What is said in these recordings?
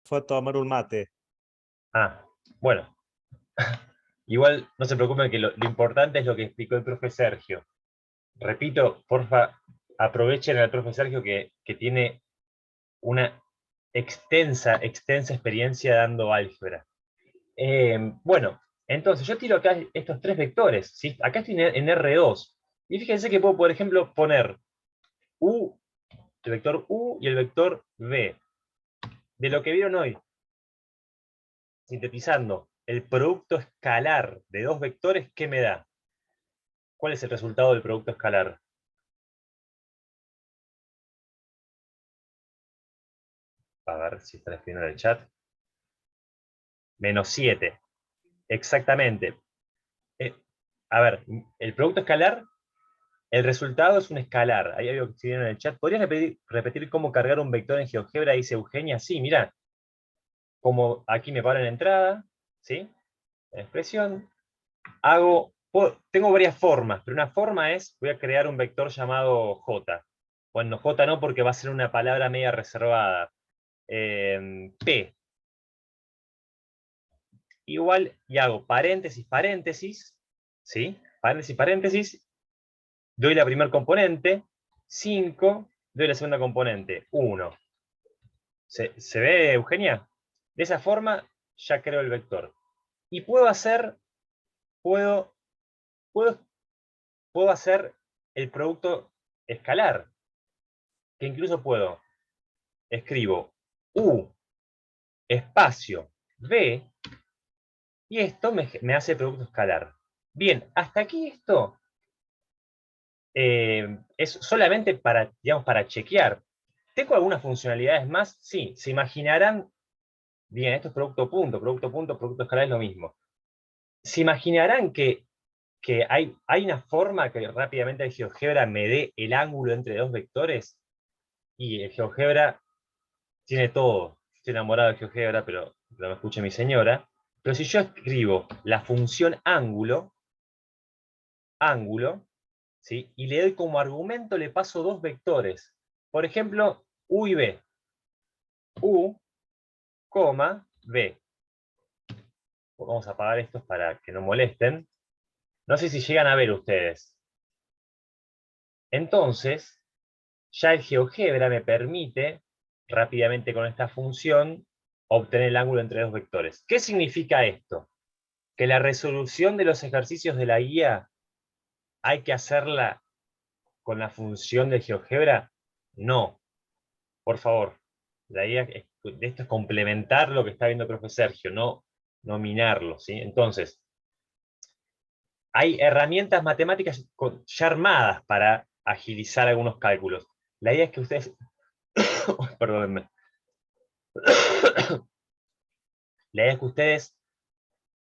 fue a tomar un mate. Ah, bueno. Igual no se preocupen que lo importante es lo que explicó el profe Sergio. Repito, porfa, aprovechen al profe Sergio que tiene una extensa experiencia dando álgebra. Bueno, entonces yo tiro acá estos tres vectores, ¿sí? Acá estoy en R2. Y fíjense que puedo, por ejemplo, poner el vector U y el vector V. De lo que vieron hoy, sintetizando, el producto escalar de dos vectores, ¿qué me da? ¿Cuál es el resultado del producto escalar? A ver si están escribiendo en el chat. -7. Exactamente. A ver, el producto escalar, el resultado es un escalar. Ahí hay algo que escribieron en el chat. ¿Podrías repetir cómo cargar un vector en GeoGebra? Dice Eugenia. Sí, mira. Como aquí me paro en la entrada, ¿sí? En expresión. Tengo varias formas, pero una forma es, voy a crear un vector llamado J. Bueno, J no, porque va a ser una palabra media reservada. P. Igual, y hago paréntesis, paréntesis, ¿sí? Paréntesis, paréntesis, doy la primer componente, 5, doy la segunda componente, 1. ¿Se ve, Eugenia? De esa forma ya creo el vector. Y puedo hacer el producto escalar, que incluso escribo U, espacio, V, y esto me hace el producto escalar. Bien, hasta aquí esto es solamente para, digamos, para chequear. ¿Tengo algunas funcionalidades más? Sí, se imaginarán, bien, esto es producto punto, escalar es lo mismo. Se imaginarán que hay una forma que rápidamente el GeoGebra me dé el ángulo entre dos vectores, y el GeoGebra tiene todo. Estoy enamorado de GeoGebra, pero no me escuche mi señora. Pero si yo escribo la función ángulo, ¿sí? Y le doy como argumento, le paso dos vectores. Por ejemplo, U y B. U, B. Vamos a apagar estos para que no molesten. No sé si llegan a ver ustedes. Entonces, ya el GeoGebra me permite, rápidamente con esta función, obtener el ángulo entre dos vectores. ¿Qué significa esto? Que la resolución de los ejercicios de la guía hay que hacerla con la función de GeoGebra. No, por favor. La idea de esto es complementar lo que está viendo el profe Sergio, no nominarlo, ¿sí? Entonces, hay herramientas matemáticas ya armadas para agilizar algunos cálculos. La idea es que ustedes... Perdónenme. La idea es que ustedes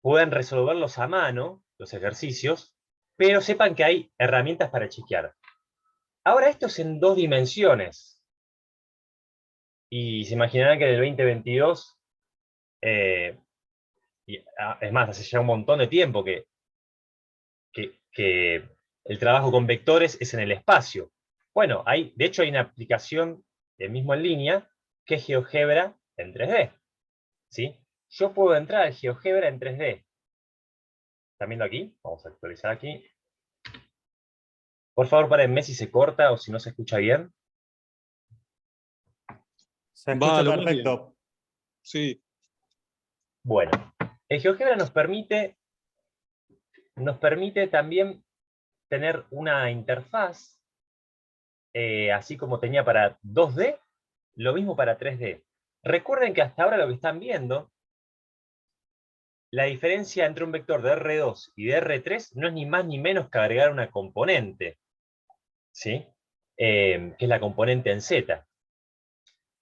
puedan resolverlos a mano, los ejercicios, pero sepan que hay herramientas para chequear. Ahora esto es en dos dimensiones. Y se imaginarán que en el 2022, es más, hace ya un montón de tiempo que el trabajo con vectores es en el espacio. Bueno, de hecho hay una aplicación mismo en línea que es GeoGebra en 3D. ¿Sí? Yo puedo entrar al GeoGebra en 3D. ¿Están viendo aquí? Vamos a actualizar aquí. Por favor, párenme si se corta o si no se escucha bien. Se Va escucha lo más bien. perfecto. Sí. Bueno, el GeoGebra nos permite también tener una interfaz, así como tenía para 2D, lo mismo para 3D. Recuerden que hasta ahora lo que están viendo, la diferencia entre un vector de R2 y de R3 no es ni más ni menos que agregar una componente, ¿sí? Que es la componente en Z.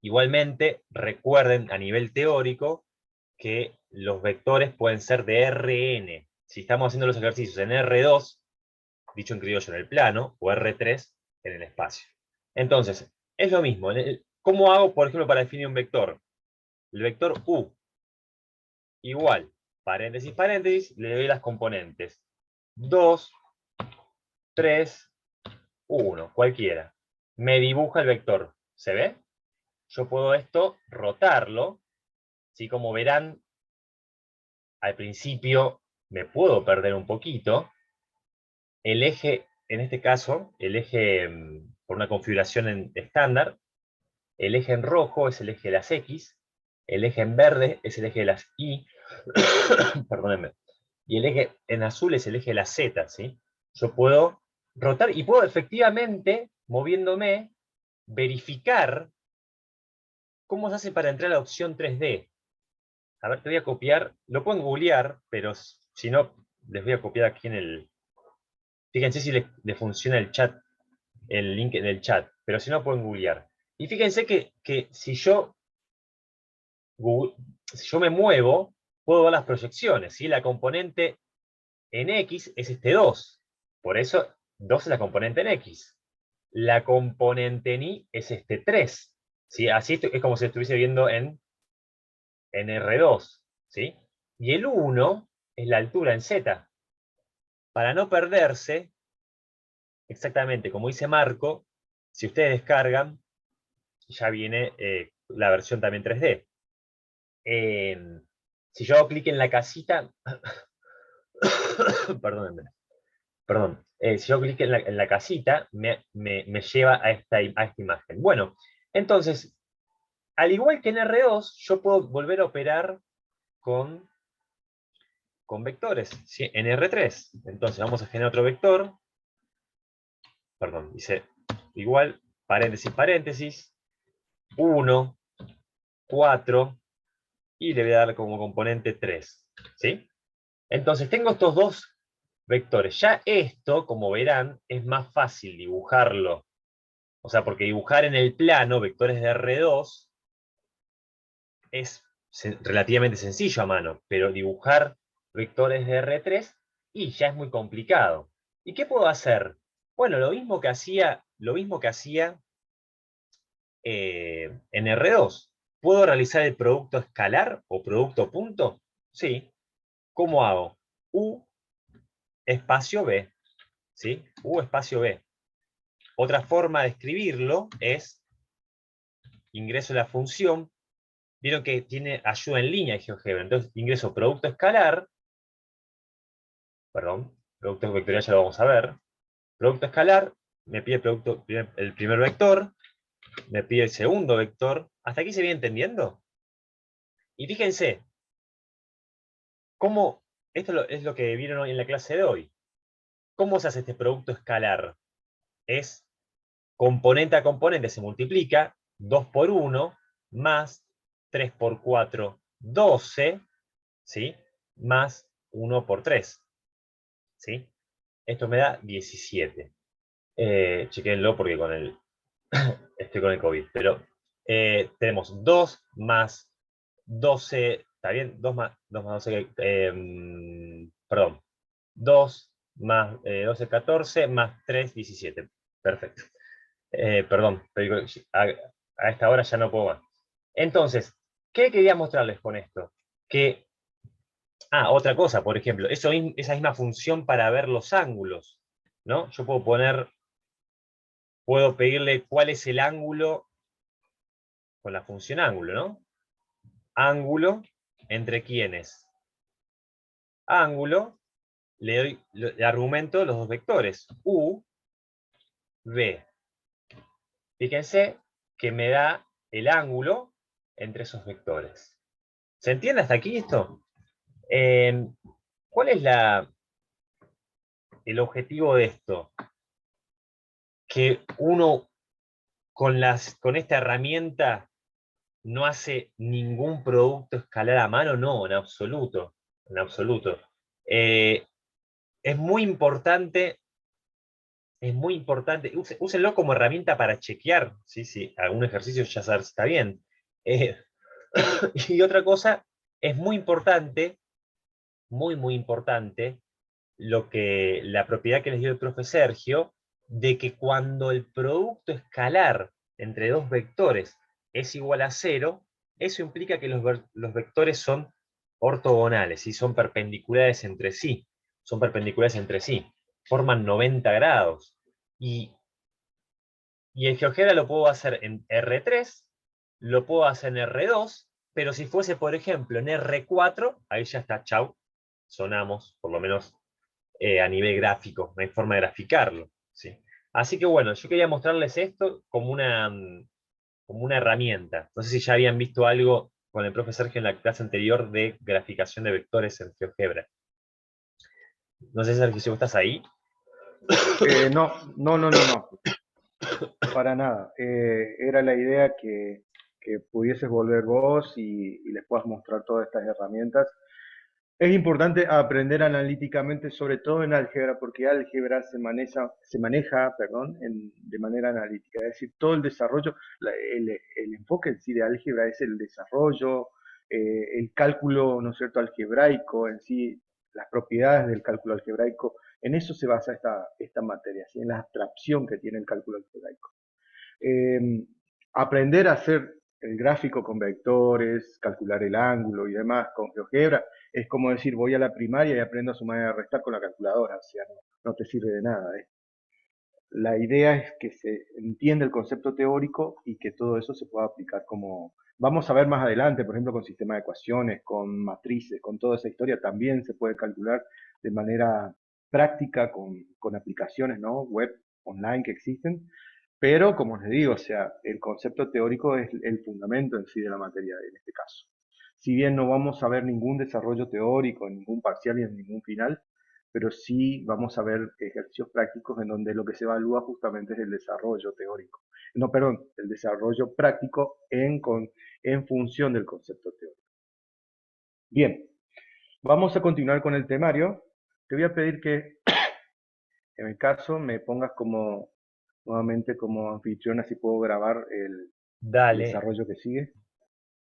Igualmente, recuerden a nivel teórico que los vectores pueden ser de Rn. Si estamos haciendo los ejercicios en R2, dicho en criollo en el plano, o R3 en el espacio. Entonces, es lo mismo. ¿Cómo hago, por ejemplo, para definir un vector? El vector U, igual, paréntesis, paréntesis, le doy las componentes. 2, 3, 1, cualquiera. Me dibuja el vector. ¿Se ve? Yo puedo esto rotarlo ¿sí? Como verán, al principio me puedo perder un poquito. El eje, en este caso, el eje por una configuración estándar, el eje en rojo es el eje de las X, el eje en verde es el eje de las Y, perdónenme, y el eje en azul es el eje de las Z, ¿sí? Yo puedo rotar y puedo efectivamente, moviéndome, verificar cómo se hace para entrar a la opción 3D. A ver, te voy a copiar, lo pueden googlear, pero si no, les voy a copiar aquí en el... Fíjense si le funciona el chat, el link en el chat, pero si no pueden googlear. Y fíjense que si yo me muevo, puedo ver las proyecciones, ¿sí? La componente en X es este 2. Por eso 2 es la componente en X. La componente en Y es este 3. ¿Sí? Así es como si estuviese viendo en R2. ¿Sí? Y el 1 es la altura en Z. Para no perderse, exactamente como dice Marco, si ustedes descargan, ya viene la versión también 3D. Si yo hago clic en la casita, perdónenme, perdón, si yo clic en la casita, me lleva a esta imagen. Bueno, entonces, al igual que en R2, yo puedo volver a operar con vectores, ¿sí? En R3. Entonces, vamos a generar otro vector. Perdón, dice igual, paréntesis, paréntesis, 1, 4, y le voy a dar como componente 3. ¿Sí? Entonces, tengo estos dos vectores. Ya esto, como verán, es más fácil dibujarlo. O sea, porque dibujar en el plano vectores de R2 es relativamente sencillo a mano, pero dibujar vectores de R3 y ya es muy complicado. ¿Y qué puedo hacer? Bueno, lo mismo que hacía en R2. ¿Puedo realizar el producto escalar o producto punto? Sí. ¿Cómo hago? U espacio B. ¿Sí? U espacio B. Otra forma de escribirlo es ingreso la función. Vieron que tiene ayuda en línea de GeoGebra. Entonces ingreso producto escalar. Perdón, producto vectorial ya lo vamos a ver. Producto escalar, me pide el primer vector, me pide el segundo vector. ¿Hasta aquí se viene entendiendo? Y fíjense, cómo, esto es lo que vieron hoy en la clase de hoy. ¿Cómo se hace este producto escalar? Es componente a componente, se multiplica, 2 por 1, más 3 por 4, 12, ¿sí? Más 1 por 3, ¿sí? Esto me da 17. Chequenlo porque estoy con el COVID, pero tenemos 2 más 12, ¿está bien? 2 más 12, perdón, 2 más 12, 14, más 3, 17. Perfecto. Perdón, pero a esta hora ya no puedo más. Entonces, ¿qué quería mostrarles con esto? Que, otra cosa, por ejemplo, esa misma función para ver los ángulos, ¿no? Yo puedo pedirle cuál es el ángulo con la función ángulo, ¿no? Ángulo entre quiénes. Ángulo, le argumento los dos vectores, U, V. Fíjense que me da el ángulo entre esos vectores. ¿Se entiende hasta aquí esto? ¿Cuál es el objetivo de esto? Que uno con esta herramienta no hace ningún producto escalar a mano, no, en absoluto, en absoluto. Es muy importante, úsenlo como herramienta para chequear, sí, algún ejercicio ya saber si está bien. Y otra cosa, es muy importante, muy importante, la propiedad que les dio el profe Sergio, de que cuando el producto escalar entre dos vectores es igual a 0, eso implica que los vectores son ortogonales y son perpendiculares entre sí. Son perpendiculares entre sí. Forman 90 grados. Y en GeoGebra lo puedo hacer en R3, lo puedo hacer en R2 pero si fuese, por ejemplo, en R4, ahí ya está, chau, sonamos, por lo menos a nivel gráfico, no hay forma de graficarlo, ¿sí? Así que bueno, yo quería mostrarles esto como una herramienta. No sé si ya habían visto algo con el profe Sergio en la clase anterior de graficación de vectores en GeoGebra. No sé, Sergio, si vos estás ahí. No, no, no, no, no, para nada. Era la idea que pudieses volver vos y les puedas mostrar todas estas herramientas. Es importante aprender analíticamente, sobre todo en álgebra, porque álgebra se maneja, perdón, de manera analítica. Es decir, todo el desarrollo, el enfoque en sí de álgebra es el desarrollo, el cálculo, ¿no es cierto?, algebraico en sí, las propiedades del cálculo algebraico. En eso se basa esta materia, ¿sí? En la abstracción que tiene el cálculo algebraico. Eh, Aprender a hacer el gráfico con vectores, calcular el ángulo y demás con GeoGebra, es como decir, voy a la primaria y aprendo a sumar y a restar con la calculadora, o sea, no te sirve de nada. La idea es que se entienda el concepto teórico y que todo eso se pueda aplicar como... Vamos a ver más adelante, por ejemplo, con sistemas de ecuaciones, con matrices, con toda esa historia, también se puede calcular de manera práctica con aplicaciones, ¿no? Web, online que existen, pero como les digo, o sea, el concepto teórico es el fundamento en sí de la materia en este caso. Si bien no vamos a ver ningún desarrollo teórico, ningún parcial y en ningún final, pero sí vamos a ver ejercicios prácticos en donde lo que se evalúa justamente es el desarrollo teórico. No, perdón, el desarrollo práctico en función del concepto teórico. Bien, vamos a continuar con el temario. Te voy a pedir que, en el caso, me pongas como nuevamente como anfitrión, así puedo grabar el Dale, desarrollo que sigue.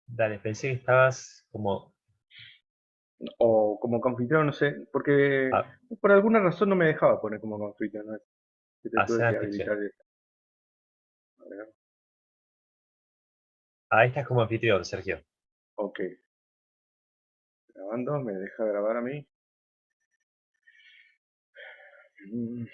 dale, pensé que estabas como... O como anfitrión, no sé, porque a- por alguna razón no me dejaba poner como anfitrión, ¿no? Que te tuve hacer que anfitrión. habilitar. A ver, Ahí estás como anfitrión, Sergio. ok, grabando, me deja grabar a mí. Mm.